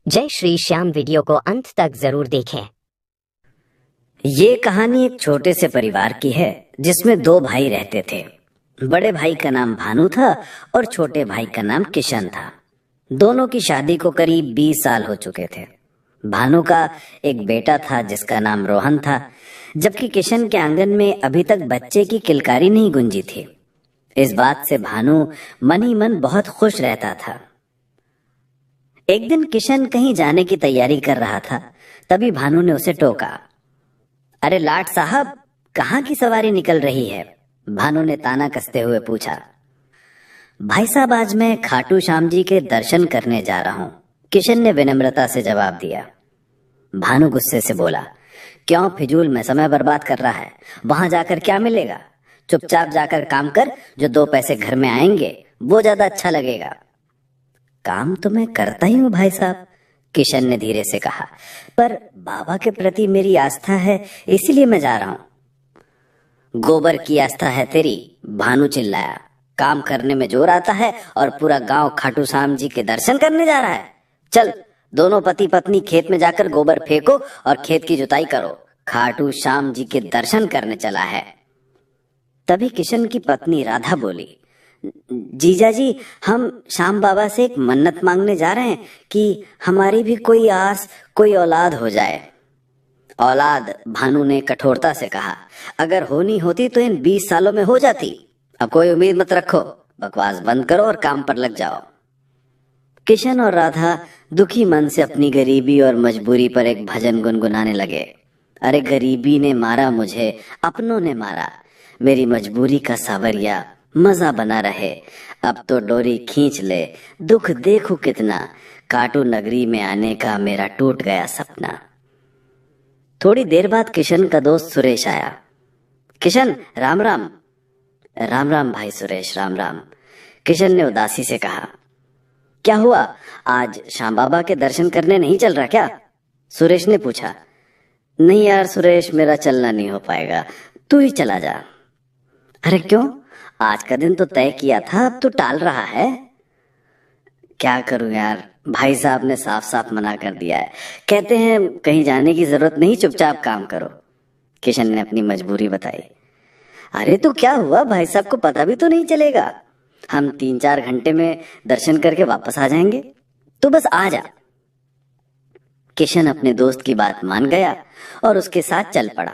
जय श्री श्याम वीडियो को अंत तक जरूर देखें। ये कहानी एक छोटे से परिवार की है जिसमें दो भाई रहते थे। बड़े भाई का नाम भानु था और छोटे भाई का नाम किशन था। दोनों की शादी को करीब 20 साल हो चुके थे। भानु का एक बेटा था जिसका नाम रोहन था, जबकि किशन के आंगन में अभी तक बच्चे की किलकारी नहीं गूंजी थी। इस बात से भानु मन ही मन बहुत खुश रहता था। एक दिन किशन कहीं जाने की तैयारी कर रहा था, तभी भानु ने उसे टोका। अरे लाट साहब, कहाँ की सवारी निकल रही है? भानु ने ताना कसते हुए पूछा। भाई साहब, आज मैं खाटू श्याम जी के दर्शन करने जा रहा हूँ, किशन ने विनम्रता से जवाब दिया। भानु गुस्से से बोला, क्यों फिजूल में समय बर्बाद कर रहा है? वहां जाकर क्या मिलेगा? चुपचाप जाकर काम कर, जो 2 पैसे घर में आएंगे वो ज्यादा अच्छा लगेगा। काम तो मैं करता ही हूँ भाई साहब, किशन ने धीरे से कहा, पर बाबा के प्रति मेरी आस्था है, इसीलिए मैं जा रहा हूँ। गोबर की आस्था है तेरी, भानु चिल्लाया। काम करने में जोर आता है और पूरा गांव खाटू श्याम जी के दर्शन करने जा रहा है। चल, दोनों पति पत्नी खेत में जाकर गोबर फेंको और खेत की जुताई करो। खाटू श्याम जी के दर्शन करने चला है। तभी किशन की पत्नी राधा बोली, जीजा जी, हम श्याम बाबा से एक मन्नत मांगने जा रहे हैं कि हमारी भी कोई आस, कोई औलाद हो जाए। औलाद? भानु ने कठोरता से कहा। अगर होनी होती तो इन 20 सालों में हो जाती। अब कोई उम्मीद मत रखो, बकवास बंद करो और काम पर लग जाओ। किशन और राधा दुखी मन से अपनी गरीबी और मजबूरी पर एक भजन गुनगुनाने लगे। अरे गरीबी ने मारा मुझे, अपनों ने मारा, मेरी मजबूरी का सावरिया मजा बना रहे। अब तो डोरी खींच ले, दुख देखो कितना, काटू नगरी में आने का मेरा टूट गया सपना। थोड़ी देर बाद किशन का दोस्त सुरेश आया। किशन, राम राम। राम राम भाई सुरेश, राम राम, किशन ने उदासी से कहा। क्या हुआ, आज श्याम बाबा के दर्शन करने नहीं चल रहा क्या? सुरेश ने पूछा। नहीं यार सुरेश, मेरा चलना नहीं हो पाएगा, तू ही चला जा। अरे क्यों? आज का दिन तो तय किया था, अब तो टाल रहा है। क्या करूं यार, भाई साहब ने साफ साफ मना कर दिया है। कहते हैं कहीं जाने की जरूरत नहीं, चुपचाप काम करो। किशन ने अपनी मजबूरी बताई। अरे तो क्या हुआ, भाई साहब को पता भी तो नहीं चलेगा। हम 3-4 घंटे में दर्शन करके वापस आ जाएंगे, तो बस आ जा। किशन अपने दोस्त की बात मान गया और उसके साथ चल पड़ा।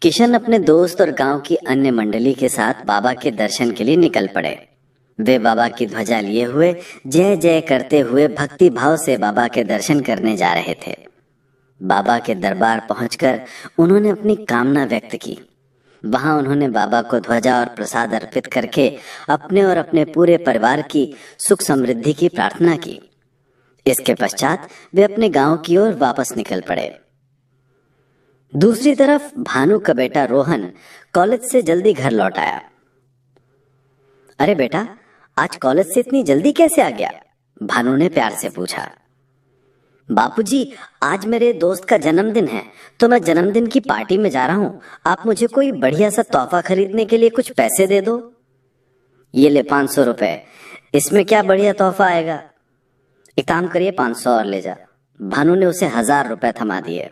किशन अपने दोस्त और गांव की अन्य मंडली के साथ बाबा के दर्शन के लिए निकल पड़े। वे बाबा की ध्वजा लिए हुए जय जय करते हुए भक्ति भाव से बाबा के दर्शन करने जा रहे थे। बाबा के दरबार पहुंचकर उन्होंने अपनी कामना व्यक्त की। वहां उन्होंने बाबा को ध्वजा और प्रसाद अर्पित करके अपने और अपने पूरे परिवार की सुख समृद्धि की प्रार्थना की। इसके पश्चात वे अपने गांव की ओर वापस निकल पड़े। दूसरी तरफ भानु का बेटा रोहन कॉलेज से जल्दी घर लौट आया। अरे बेटा, आज कॉलेज से इतनी जल्दी कैसे आ गया? भानु ने प्यार से पूछा। बापूजी, आज मेरे दोस्त का जन्मदिन है, तो मैं जन्मदिन की पार्टी में जा रहा हूँ। आप मुझे कोई बढ़िया सा तोहफा खरीदने के लिए कुछ पैसे दे दो। ये ले 500 रुपए, इसमें क्या बढ़िया तोहफा आएगा? एक काम करिए, 500 और ले जा। भानु ने उसे 1000 रुपए थमा दिए।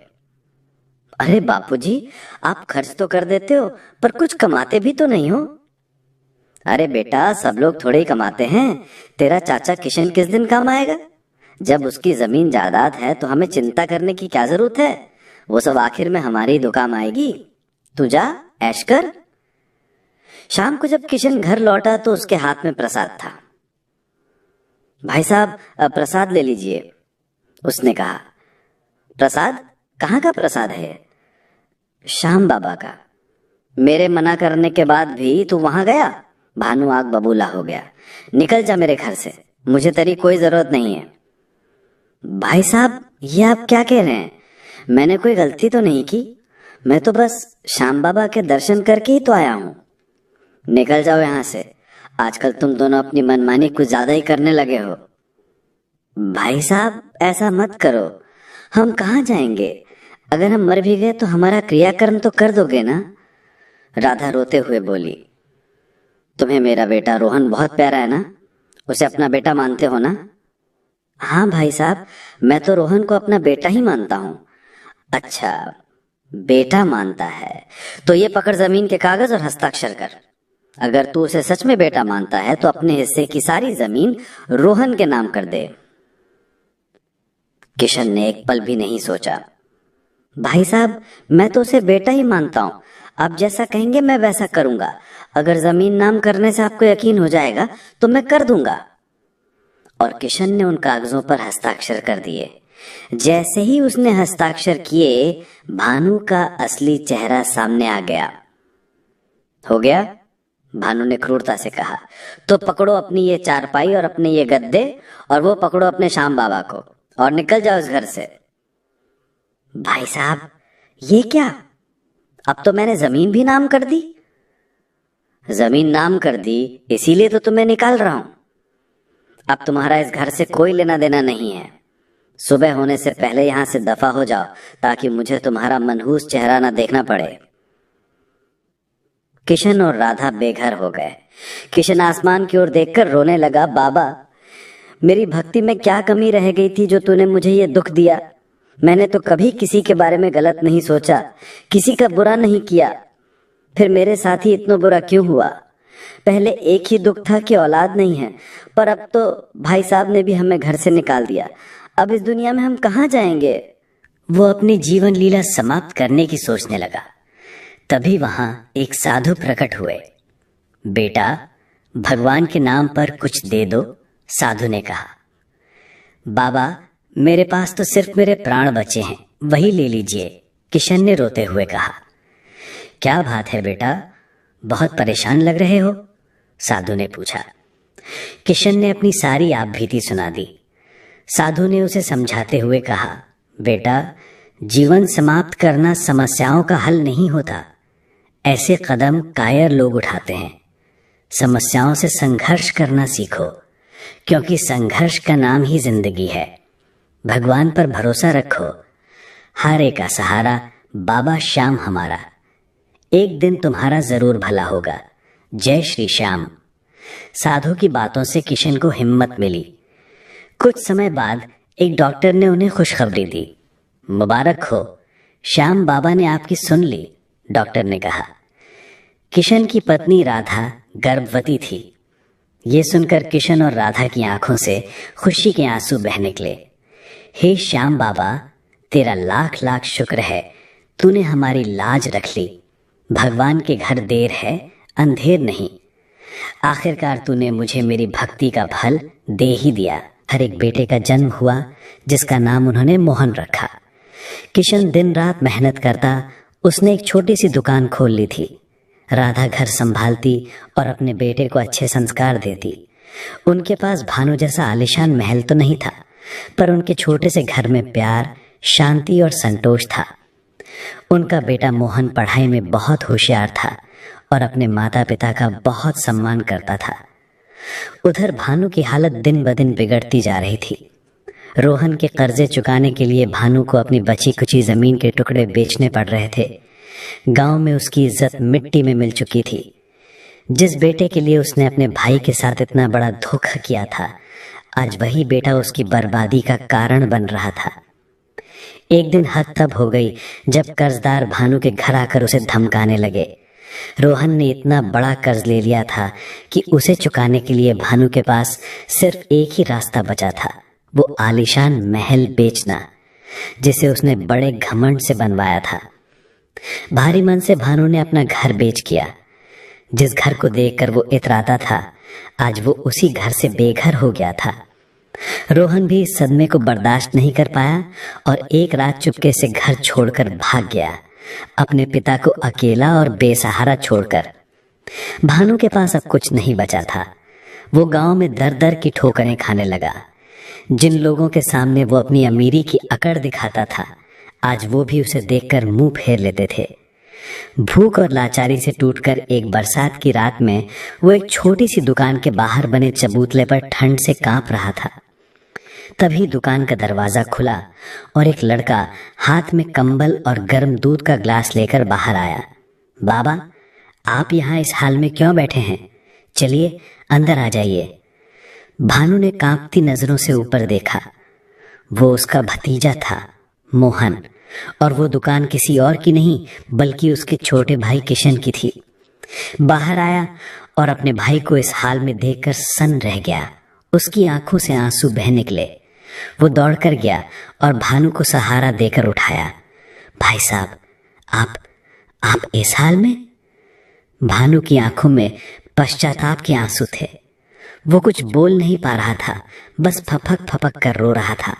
अरे बापूजी, आप खर्च तो कर देते हो, पर कुछ कमाते भी तो नहीं हो। अरे बेटा, सब लोग थोड़े ही कमाते हैं। तेरा चाचा किशन किस दिन काम आएगा? जब उसकी जमीन जायदाद है तो हमें चिंता करने की क्या जरूरत है? वो सब आखिर में हमारी दुकान आएगी। तू जा, ऐश कर। शाम को जब किशन घर लौटा तो उसके हाथ में प्रसाद था। भाई साहब, प्रसाद ले लीजिए, उसने कहा। प्रसाद? कहाँ का प्रसाद है? श्याम बाबा का। मेरे मना करने के बाद भी तू वहां गया? भानु आग बबूला हो गया। निकल जा मेरे घर से, मुझे तेरी कोई जरूरत नहीं है। भाई साहब, ये आप क्या कह रहे हैं? मैंने कोई गलती तो नहीं की, मैं तो बस श्याम बाबा के दर्शन करके ही तो आया हूँ। निकल जाओ यहाँ से, आजकल तुम दोनों अपनी मनमानी कुछ ज्यादा ही करने लगे हो। भाई साहब, ऐसा मत करो, हम कहाँ जाएंगे? अगर हम मर भी गए तो हमारा क्रियाकर्म तो कर दोगे ना? राधा रोते हुए बोली। तुम्हें मेरा बेटा रोहन बहुत प्यारा है ना? उसे अपना बेटा मानते हो ना? हाँ भाई साहब, मैं तो रोहन को अपना बेटा ही मानता हूँ। अच्छा, बेटा मानता है तो ये पकड़ जमीन के कागज और हस्ताक्षर कर। अगर तू उसे सच में बेटा मानता है तो अपने हिस्से की सारी जमीन रोहन के नाम कर दे। किशन ने एक पल भी नहीं सोचा। भाई साहब, मैं तो उसे बेटा ही मानता हूँ। आप जैसा कहेंगे मैं वैसा करूंगा। अगर जमीन नाम करने से आपको यकीन हो जाएगा तो मैं कर दूंगा। और किशन ने उन कागजों पर हस्ताक्षर कर दिए। जैसे ही उसने हस्ताक्षर किए, भानु का असली चेहरा सामने आ गया। हो गया? भानु ने क्रूरता से कहा। तो पकड़ो अपनी ये चारपाई और अपने ये गद्दे, और वो पकड़ो अपने श्याम बाबा को, और निकल जाओ इस घर से। भाई साहब, ये क्या? अब तो मैंने जमीन भी नाम कर दी। जमीन नाम कर दी इसीलिए तो तुम्हें निकाल रहा हूं। अब तुम्हारा इस घर से कोई लेना देना नहीं है। सुबह होने से पहले यहां से दफा हो जाओ, ताकि मुझे तुम्हारा मनहूस चेहरा ना देखना पड़े। किशन और राधा बेघर हो गए। किशन आसमान की ओर देखकर रोने लगा। बाबा, मेरी भक्ति में क्या कमी रह गई थी जो तूने मुझे ये दुख दिया? मैंने तो कभी किसी के बारे में गलत नहीं सोचा, किसी का बुरा नहीं किया। फिर मेरे साथ ही इतना बुरा क्यों हुआ? पहले एक ही दुख था कि औलाद नहीं है, पर अब तो भाई साहब ने भी हमें घर से निकाल दिया। अब इस दुनिया में हम कहाँ जाएंगे? वो अपनी जीवन लीला समाप्त करने की सोचने लगा। तभी वहां एक साधु प्रकट हुए। बेटा, भगवान के नाम पर कुछ दे दो, साधु ने कहा। बाबा, मेरे पास तो सिर्फ मेरे प्राण बचे हैं, वही ले लीजिए, किशन ने रोते हुए कहा। क्या बात है बेटा, बहुत परेशान लग रहे हो? साधु ने पूछा। किशन ने अपनी सारी आप बीती सुना दी। साधु ने उसे समझाते हुए कहा, बेटा, जीवन समाप्त करना समस्याओं का हल नहीं होता। ऐसे कदम कायर लोग उठाते हैं। समस्याओं से संघर्ष करना सीखो, क्योंकि संघर्ष का नाम ही जिंदगी है। भगवान पर भरोसा रखो। हारे का सहारा बाबा श्याम हमारा। एक दिन तुम्हारा जरूर भला होगा। जय श्री श्याम। साधु की बातों से किशन को हिम्मत मिली। कुछ समय बाद एक डॉक्टर ने उन्हें खुशखबरी दी। मुबारक हो, श्याम बाबा ने आपकी सुन ली, डॉक्टर ने कहा। किशन की पत्नी राधा गर्भवती थी। ये सुनकर किशन और राधा की आंखों से खुशी के आंसू बह निकले। हे श्याम बाबा, तेरा लाख लाख शुक्र है, तूने हमारी लाज रख ली। भगवान के घर देर है, अंधेर नहीं। आखिरकार तूने मुझे मेरी भक्ति का फल दे ही दिया। हर एक बेटे का जन्म हुआ, जिसका नाम उन्होंने मोहन रखा। किशन दिन रात मेहनत करता। उसने एक छोटी सी दुकान खोल ली थी। राधा घर संभालती और अपने बेटे को अच्छे संस्कार देती। उनके पास भानु जैसा आलीशान महल तो नहीं था, पर उनके छोटे से घर में प्यार, शांति और संतोष था। उनका बेटा मोहन पढ़ाई में बहुत होशियार था और अपने माता पिता का बहुत सम्मान करता था। उधर भानु की हालत दिन ब दिन बिगड़ती जा रही थी। रोहन के कर्जे चुकाने के लिए भानु को अपनी बची कुची जमीन के टुकड़े बेचने पड़ रहे थे। गांव में उसकी इज्जत मिट्टी में मिल चुकी थी। जिस बेटे के लिए उसने अपने भाई के साथ इतना बड़ा धोखा किया था, आज वही बेटा उसकी बर्बादी का कारण बन रहा था। एक दिन हद तब हो गई जब कर्जदार भानु के घर आकर उसे धमकाने लगे। रोहन ने इतना बड़ा कर्ज ले लिया था कि उसे चुकाने के लिए भानु के पास सिर्फ एक ही रास्ता बचा था, वो आलीशान महल बेचना, जिसे उसने बड़े घमंड से बनवाया था। भारी मन से भानु ने अपना घर बेच किया। जिस घर को देखकर वो इतराता था, आज वो उसी घर से बेघर हो गया था। रोहन भी इस सदमे को बर्दाश्त नहीं कर पाया और एक रात चुपके से घर छोड़कर भाग गया, अपने पिता को अकेला और बेसहारा छोड़कर। भानु के पास अब कुछ नहीं बचा था। वो गांव में दर दर की ठोकरें खाने लगा। जिन लोगों के सामने वो अपनी अमीरी की अकड़ दिखाता था, आज वो भी उसे देखकर मुंह फेर लेते थे। भूख और लाचारी से टूटकर एक बरसात की रात में वो एक छोटी सी दुकान के बाहर बने चबूतले पर ठंड से कांप रहा था। तभी दुकान का दरवाजा खुला और एक लड़का हाथ में कंबल और गर्म दूध का ग्लास लेकर बाहर आया। बाबा, आप यहाँ इस हाल में क्यों बैठे हैं? चलिए अंदर आ जाइए। भानु ने कांपती नजरों से ऊपर देखा। वो उसका भतीजा था, मोहन, और वो दुकान किसी और की नहीं बल्कि उसके छोटे भाई किशन की थी। बाहर आया और अपने भाई को इस हाल में देखकर सन्न रह गया। उसकी आंखों से आंसू बह निकले। वो दौड़कर गया और भानु को सहारा देकर उठाया। भाई साहब, आप इस हाल में? भानु की आंखों में पश्चाताप के आंसू थे। वो कुछ बोल नहीं पा रहा था, बस फपक फपक कर रो रहा था।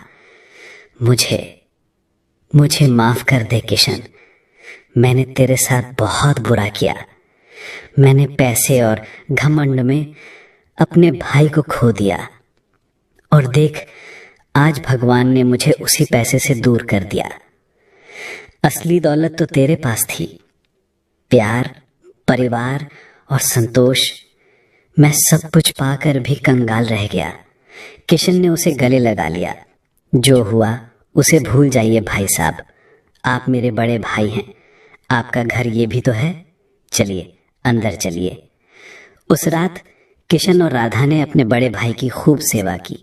मुझे माफ कर दे किशन, मैंने तेरे साथ बहुत बुरा किया। मैंने पैसे और घमंड में अपने भाई को खो दिया, और देख आज भगवान ने मुझे उसी पैसे से दूर कर दिया। असली दौलत तो तेरे पास थी, प्यार, परिवार और संतोष। मैं सब कुछ पाकर भी कंगाल रह गया। किशन ने उसे गले लगा लिया। जो हुआ उसे भूल जाइए भाई साहब, आप मेरे बड़े भाई हैं। आपका घर ये भी तो है। चलिए अंदर चलिए। उस रात किशन और राधा ने अपने बड़े भाई की खूब सेवा की।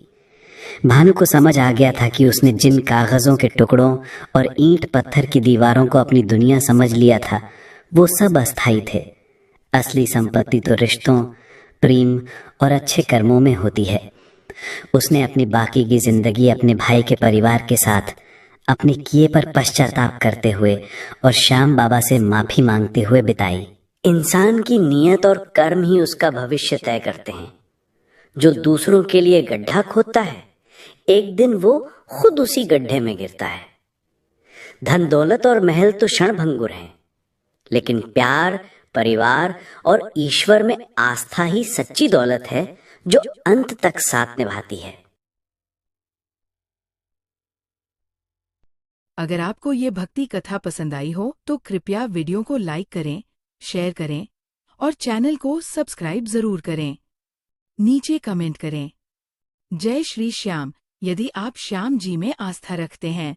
भानु को समझ आ गया था कि उसने जिन कागजों के टुकड़ों और ईंट पत्थर की दीवारों को अपनी दुनिया समझ लिया था, वो सब अस्थायी थे। असली संपत्ति तो रिश्तों, प्रेम और अच्छे कर्मों में होती है। उसने अपनी बाकी की जिंदगी अपने भाई के परिवार के साथ अपने किए पर पश्चाताप करते हुए और श्याम बाबा से माफी मांगते हुए बिताई। इंसान की नीयत और कर्म ही उसका भविष्य तय करते हैं। जो दूसरों के लिए गड्ढा खोदता है, एक दिन वो खुद उसी गड्ढे में गिरता है। धन दौलत और महल तो क्षणभंगुर हैं, लेकिन प्यार, परिवार और ईश्वर में आस्था ही सच्ची दौलत है जो अंत तक साथ निभाती है। अगर आपको ये भक्ति कथा पसंद आई हो तो कृपया वीडियो को लाइक करें, शेयर करें और चैनल को सब्सक्राइब जरूर करें। नीचे कमेंट करें, जय श्री श्याम, यदि आप श्याम जी में आस्था रखते हैं।